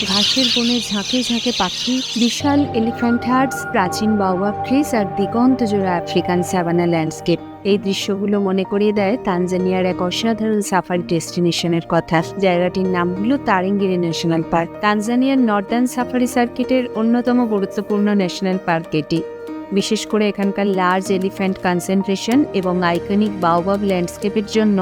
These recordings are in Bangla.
ঘাসের বনে ঝাঁকে ঝাঁকে পাখি, বিশাল এলিফ্যান্ট হার্টস, প্রাচীন বাওয়াব ট্রিজ আর দিগন্ত জোড়া আফ্রিকান স্যাভানা ল্যান্ডস্কেপ। এই দৃশ্যগুলো মনে করিয়ে দেয় তানজানিয়ার এক অসাধারণ সাফারি ডেস্টিনেশনের কথা। জায়গাটির নাম হলো তারেঙ্গিরি ন্যাশনাল পার্ক। তানজানিয়ার নর্দার্ন সাফারি সার্কিটের অন্যতম গুরুত্বপূর্ণ ন্যাশনাল পার্ক এটি। বিশেষ করে এখানকার লার্জ এলিফ্যান্ট কনসেন্ট্রেশন এবং আইকনিক বাওবাব ল্যান্ডস্কেপের জন্য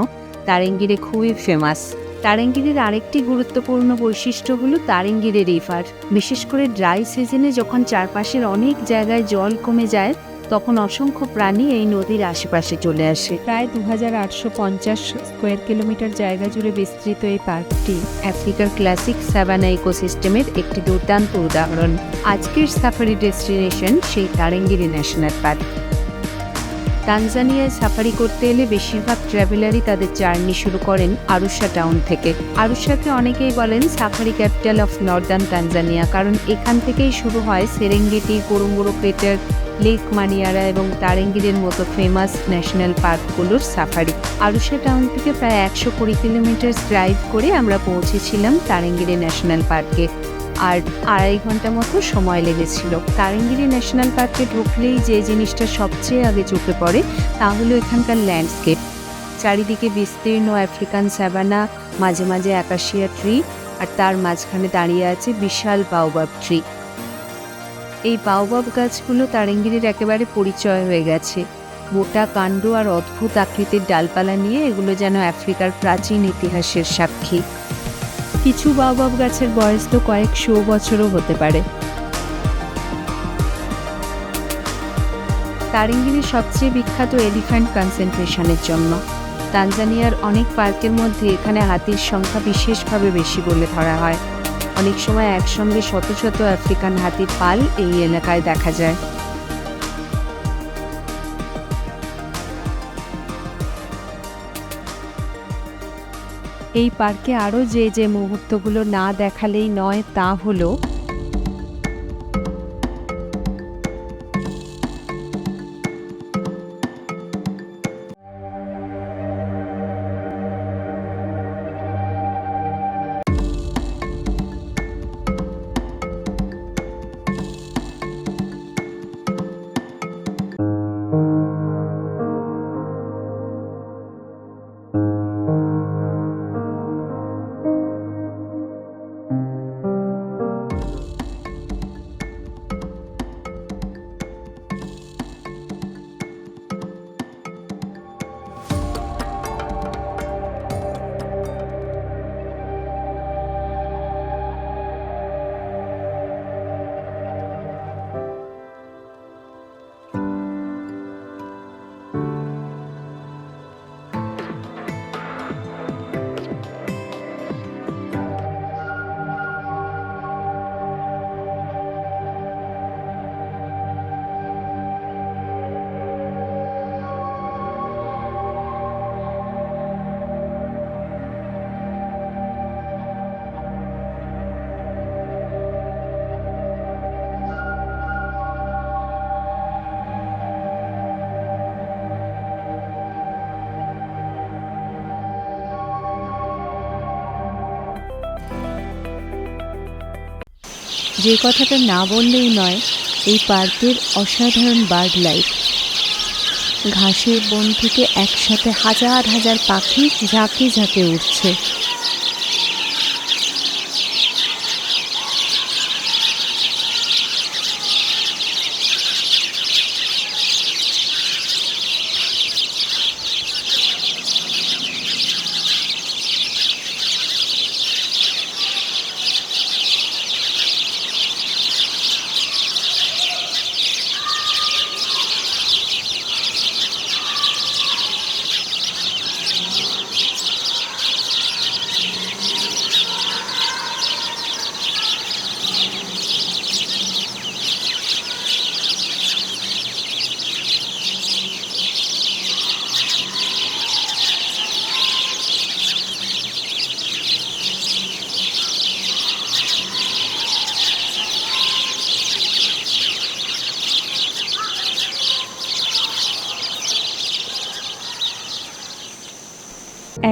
তারেঙ্গিরি খুবই ফেমাস। তারেঙ্গিরির আরেকটি গুরুত্বপূর্ণ বৈশিষ্ট্য হলো তারেঙ্গিরি রিভার। বিশেষ করে ড্রাই সিজনে যখন চারপাশের অনেক জায়গায় জল কমে যায়, তখন অসংখ্য প্রাণী এই নদীর আশেপাশে চলে আসে। প্রায় 2850 স্কোয়ার কিলোমিটার জায়গা জুড়ে বিস্তৃত এই পার্কটি আফ্রিকার ক্লাসিক স্যাভানা ইকোসিস্টেমের একটি দুর্দান্ত উদাহরণ। আজকের সাফারি ডেস্টিনেশন সেই তারেঙ্গিরি ন্যাশনাল পার্ক। তানজানিয়ায় সাফারি করতে এলে বেশিরভাগ ট্রাভেলারই তাদের জার্নি শুরু করেন আরুশা টাউন থেকে। আরুশাকে অনেকেই বলেন safari capital of Northern Tanzania, কারণ এখান থেকেই শুরু হয় সেরেঙ্গেটি, গোরোঙ্গোরো ক্রেটার, লেক মানিয়ারা এবং তারেঙ্গিরির মতো famous national পার্কগুলোর safari. Arusha town থেকে প্রায় 120 কিলোমিটার ড্রাইভ করে আমরা পৌঁছেছিলাম তারেঙ্গিরি ন্যাশনাল পার্কে, আর 2.5 ঘন্টা মতো সময় লেগেছিল। তারেঙ্গিরি ন্যাশনাল পার্কে ঢুকলেই যে জিনিসটা সবচেয়ে আগে চোখে পড়ে তা হলো এখানকার ল্যান্ডস্কেপ। চারিদিকে বিস্তীর্ণ আফ্রিকান স্যাভানা, মাঝে মাঝে অ্যাকাশিয়া ট্রি, আর তার মাঝখানে দাঁড়িয়ে আছে বিশাল বাওবাব ট্রি। এই বাওবাব গাছগুলো তারেঙ্গিরির একেবারে পরিচয় হয়ে গেছে। মোটা কাণ্ড আর অদ্ভুত আকৃতির ডালপালা নিয়ে এগুলো যেন আফ্রিকার প্রাচীন ইতিহাসের সাক্ষী। কিছু বাওবাব গাছের বয়স তো কয়েকশো বছরও হতে পারে। তারেঙ্গিরি সবচেয়ে বিখ্যাত এলিফ্যান্ট কনসেন্ট্রেশনের জন্য। তানজানিয়ার অনেক পার্কের মধ্যে এখানে হাতির সংখ্যা বিশেষভাবে বেশি বলে ধরা হয়। অনেক সময় একসঙ্গে শত শত আফ্রিকান হাতির পাল এই এলাকায় দেখা যায়। এই পার্কে আরও যে মুহূর্তগুলো না দেখালেই নয় তা হলো যে কথাটা না বললেই নয়, এই পার্কের অসাধারণ বার্ড লাইফ। ঘাসের বন থেকে একসাথে হাজার হাজার পাখি ঝাঁকে ঝাঁকে উঠছে।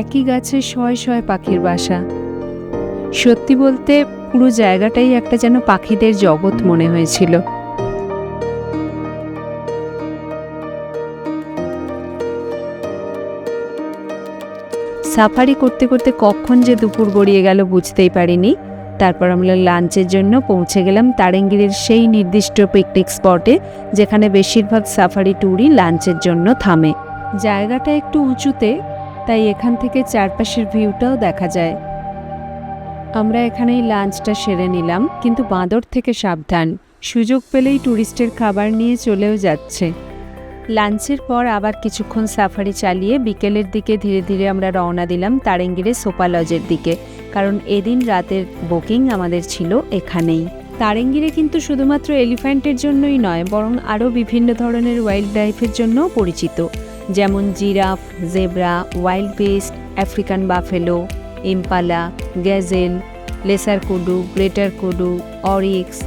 একই গাছে শয়ে শয়ে পাখির বাসা। সত্যি বলতে পুরো জায়গাটাই একটা যেন পাখিদের জগৎ মনে হয়েছিল। সাফারি করতে করতে কখন যে দুপুর গড়িয়ে গেল বুঝতেই পারিনি। তারপর আমরা লাঞ্চের জন্য পৌঁছে গেলাম তারেঙ্গিরের সেই নির্দিষ্ট পিকনিক স্পটে, যেখানে বেশিরভাগ সাফারি ট্যুরই লাঞ্চের জন্য থামে। জায়গাটা একটু উঁচুতে, তাই এখান থেকে চারপাশের ভিউটাও দেখা যায়। আমরা এখানেই লাঞ্চটা সেরে নিলাম, কিন্তু বাঁদর থেকে সাবধান, সুযোগ পেলেই ট্যুরিস্টের খাবার নিয়ে চলেও যাচ্ছে। লাঞ্চের পর আবার কিছুক্ষণ সাফারি চালিয়ে বিকেলের দিকে ধীরে ধীরে আমরা রওনা দিলাম তারেঙ্গিরে সোপা লজের দিকে, কারণ এদিন রাতের বুকিং আমাদের ছিল এখানেই। তারেঙ্গিরে কিন্তু শুধুমাত্র এলিফ্যান্টের জন্যই নয়, বরং আরও বিভিন্ন ধরনের ওয়াইল্ড লাইফের জন্যও পরিচিত, যেমন giraffe, zebra, wild beast, African buffalo, impala, gazelle, lesser kudu, greater kudu, oryx.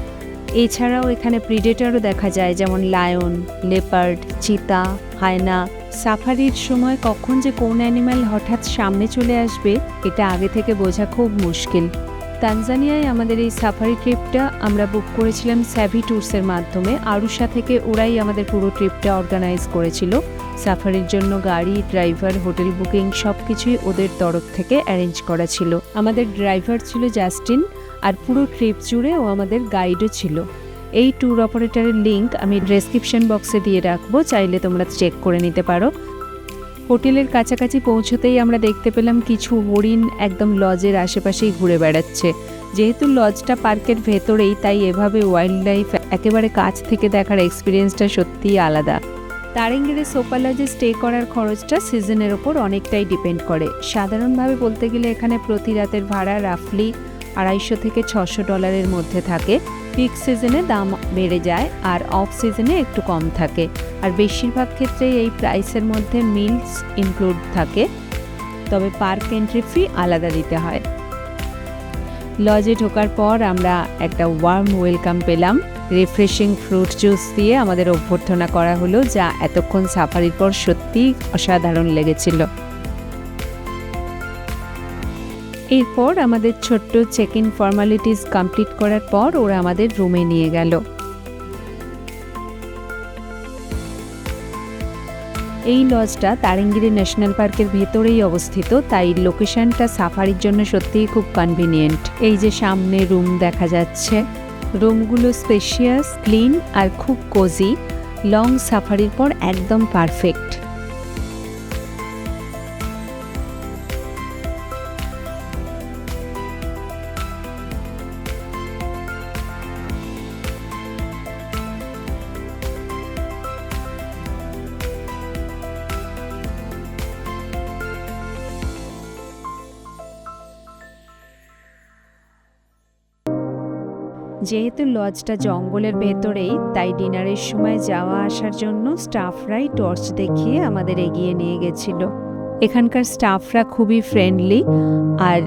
এছাড়াও এখানে প্রিডেটরও দেখা যায়, যেমন লায়ন, লেপার্ড, চিতা, হায়না। সাফারির সময় কখন যে কোন অ্যানিম্যাল হঠাৎ সামনে চলে আসবে এটা আগে থেকে বোঝা খুব মুশকিল। তানজানিয়ায় আমাদের এই সাফারি ট্রিপটা আমরা বুক করেছিলাম স্যাভি ট্যুরসের মাধ্যমে। আরুষা থেকে ওরাই আমাদের পুরো ট্রিপটা অর্গানাইজ করেছিল। সাফারির জন্য গাড়ি, ড্রাইভার, হোটেল বুকিং সব কিছুই ওদের তরফ থেকে অ্যারেঞ্জ করা ছিল। আমাদের ড্রাইভার ছিল জাস্টিন, আর পুরো ট্রিপ জুড়ে ও আমাদের গাইডও ছিল। এই ট্যুর অপারেটরের লিঙ্ক আমি ডেসক্রিপশন বক্সে দিয়ে রাখবো, চাইলে তোমরা চেক করে নিতে পারো। হোটেলের কাছাকাছি পৌঁছতেই আমরা দেখতে পেলাম কিছু হরিণ একদম লজের আশেপাশেই ঘুরে বেড়াচ্ছে। যেহেতু লজটা পার্কের ভেতরেই, তাই এভাবে ওয়াইল্ড লাইফ একেবারে কাছ থেকে দেখার এক্সপিরিয়েন্সটা সত্যিই আলাদা। তারেঙ্গিরে সোপা লজে স্টে করার খরচটা সিজনের ওপর অনেকটাই ডিপেন্ড করে। সাধারণভাবে বলতে গেলে এখানে প্রতি রাতের ভাড়া রাফলি $250 থেকে $600 মধ্যে থাকে। পিক সিজনে দাম বেড়ে যায়, আর অফ সিজনে একটু কম থাকে। আর বেশিরভাগ ক্ষেত্রেই এই প্রাইসের মধ্যে মিলস ইনক্লুড থাকে, তবে পার্ক এন্ট্রি ফি আলাদা দিতে হয়। লজে ঢোকার পর আমরা একটা ওয়ার্ম ওয়েলকাম পেলাম। রিফ্রেশিং ফ্রুট জুস দিয়ে আমাদের অভ্যর্থনা করা হলো, যা এতক্ষণ সাফারির পর সত্যিই অসাধারণ লেগেছিল। এরপর আমাদের ছোট্ট চেক ইন ফর্মালিটিস কমপ্লিট করার পর ওরা আমাদের রুমে নিয়ে গেল। এই লজটা তারেঙ্গিরে ন্যাশনাল পার্কের ভেতরেই অবস্থিত, তাই লোকেশনটা সাফারির জন্য সত্যিই খুব কনভিনিয়েন্ট। এই যে সামনে রুম দেখা যাচ্ছে, রুমগুলো স্পেশিয়াস, ক্লিন আর খুব কোজি। লং সাফারির পর একদম পারফেক্ট। যেহেতু লজটা জঙ্গলের ভেতরেই, তাই ডিনারের সময় যাওয়া আসার জন্য স্টাফরাই টর্চ দেখিয়ে আমাদের এগিয়ে নিয়ে গেছিল। এখানকার স্টাফরা খুবই ফ্রেন্ডলি, আর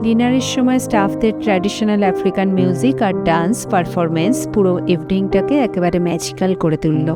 ডিনারের সময় স্টাফদের ট্র্যাডিশনাল আফ্রিকান মিউজিক আর ডান্স পারফরমেন্স পুরো ইভিনিংটাকে একেবারে ম্যাজিক্যাল করে তুলল।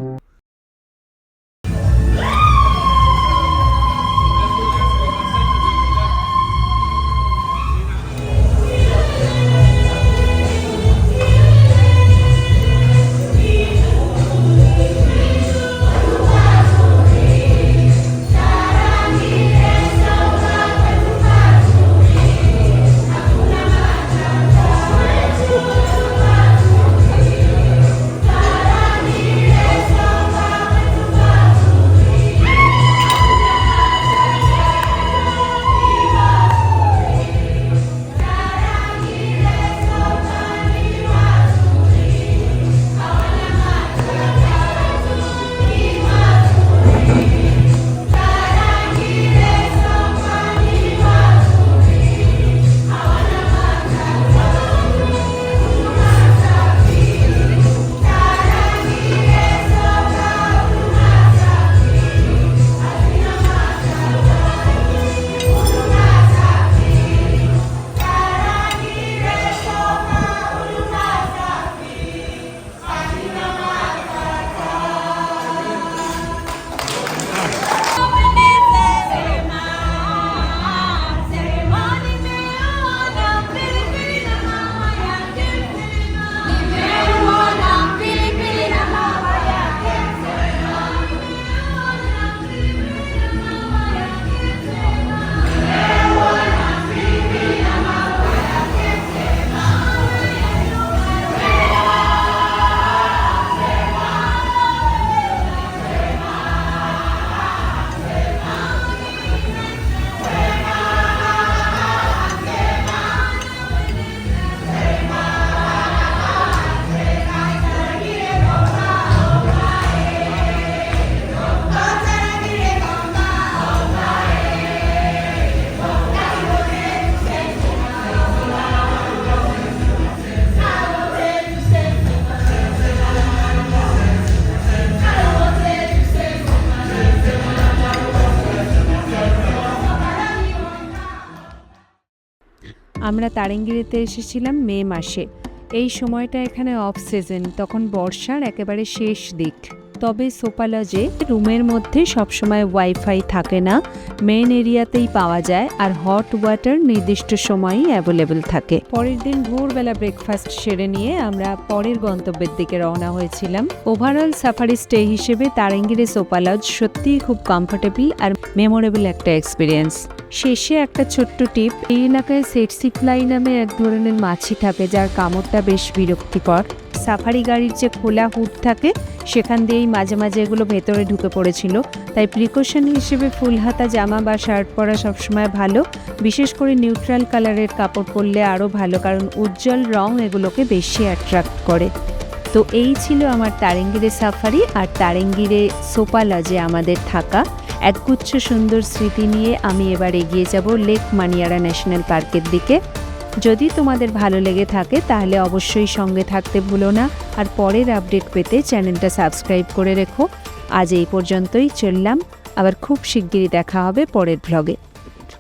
আমরা তারেঙ্গিরিতে এসেছিলাম মে মাসে। এই সময়টা এখানে অফ সিজন, তখন বর্ষার একেবারে শেষ দিক। তবে সোপা লজে রুমের মধ্যে সবসময় ওয়াইফাই থাকে না, মেন এরিয়াতেই পাওয়া যায়, আর হট ওয়াটার নির্দিষ্ট সময়ই অ্যাভেলেবল থাকে। পরের দিন ভোরবেলা ব্রেকফাস্ট সেরে নিয়ে আমরা পরের গন্তব্যের দিকে রওনা হয়েছিলাম। ওভারঅল সাফারি স্টে হিসেবে তারেঙ্গিরে সোপা লজ সত্যিই খুব কমফোর্টেবল আর মেমোরেবল একটা এক্সপিরিয়েন্স। শেষে একটা ছোট্ট টিপ, এই এলাকায় সেটসি ফ্লাই নামে এক ধরনের মাছি থাকে যার কামড়টা বেশ বিরক্তিকর। সাফারি গাড়ির যে খোলা হুড থাকে সেখান দিয়েই মাঝে মাঝে এগুলো ভেতরে ঢুকে পড়েছিল, তাই প্রিকশন হিসেবে ফুল হাতা জামা বা শার্ট পরা সবসময় ভালো। বিশেষ করে নিউট্রাল কালারের কাপড় পরলে আরও ভালো, কারণ উজ্জ্বল রং এগুলোকে বেশি অ্যাট্রাক্ট করে। তো এই ছিল আমার তারেঙ্গিরে সাফারি আর তারেঙ্গিরে সোপা লজে আমাদের থাকা। একগুচ্ছ সুন্দর স্মৃতি নিয়ে আমি এবার এগিয়ে যাব লেক মানিয়ারা ন্যাশনাল পার্কের দিকে। যদি তোমাদের ভালো লেগে থাকে তাহলে অবশ্যই সঙ্গে থাকতে ভুলো না, আর পরের আপডেট পেতে চ্যানেলটা সাবস্ক্রাইব করে রেখো। আজ এই পর্যন্তই, চললাম। আবার খুব শিগগিরই দেখা হবে পরের ব্লগে।